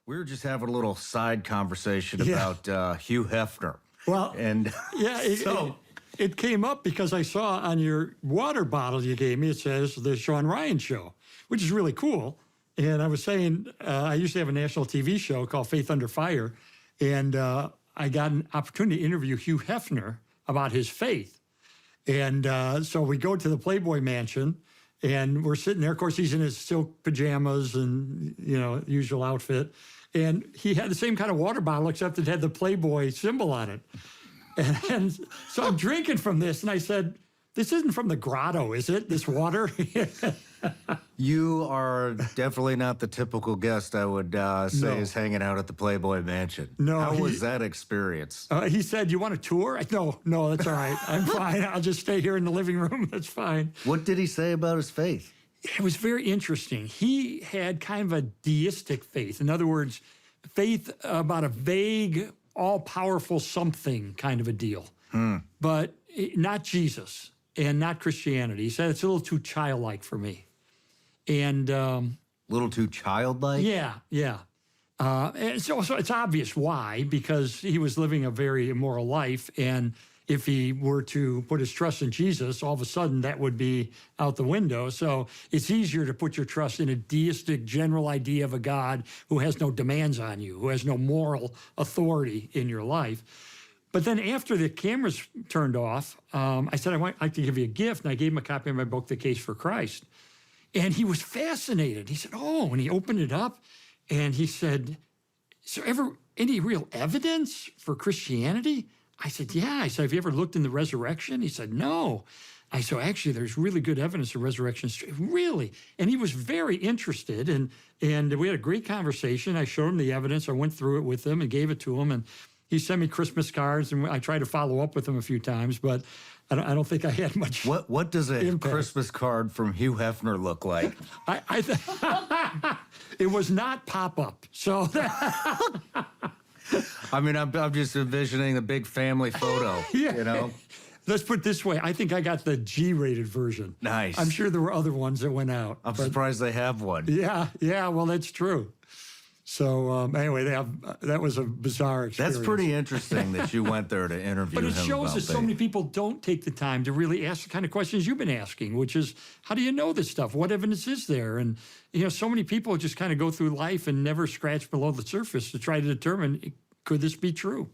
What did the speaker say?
We were just having a little side conversation Yeah. about Hugh Hefner. Well, And yeah, it came up because I saw on your water bottle you gave me, it says The Sean Ryan Show, which is really cool. And I was saying, I used to have a national TV show called Faith Under Fire, and I got an opportunity to interview Hugh Hefner about his faith. And so we go to the Playboy Mansion, and we're sitting there. Of course, he's in his silk pajamas and, usual outfit. And he had the same kind of water bottle, except it had the Playboy symbol on it. And so I'm drinking from this, and I said, this isn't from the grotto, is it, this water? You are definitely not the typical guest I would say No. is hanging out at the Playboy Mansion. No, How was that experience? He said, you want a tour? No, that's all right. I'm fine. I'll just stay here in the living room. That's fine. What did he say about his faith? It was very interesting. He had kind of a deistic faith. In other words, faith about a vague, all-powerful something kind of a deal. But not Jesus and not Christianity. He said it's a little too childlike for me. And A little too childlike? yeah. And so it's obvious why, because he was living a very immoral life, and if he were to put his trust in Jesus, all of a sudden that would be out the window. So it's easier to put your trust in a deistic general idea of a God who has no demands on you, who has no moral authority in your life. But then after the cameras turned off, I said, I'd like to give you a gift, and I gave him a copy of my book, The Case for Christ. And he was fascinated. He said, oh, and he opened it up, and he said, is there ever any real evidence for Christianity? I said, yeah. I said, have you ever looked in the resurrection? He said, no. I said, actually, there's really good evidence of resurrection. Really? And he was very interested, and we had a great conversation. I showed him the evidence. I went through it with him and gave it to him, and he sent me Christmas cards, and I tried to follow up with him a few times, but I don't think I had much. What does a impact. Christmas card from Hugh Hefner look like? It was not pop-up, so I mean, I'm just envisioning the big family photo, Yeah. Let's put it this way. I think I got the G-rated version. Nice. I'm sure there were other ones that went out. I'm surprised they have one. Yeah, well, that's true. So anyway, that was a bizarre experience. That's pretty interesting that you went there to interview him. But it shows about that so faith. many people don't take the time to really ask the kind of questions you've been asking, which is, how do you know this stuff? What evidence is there? And, so many people just kind of go through life and never scratch below the surface to try to determine, could this be true?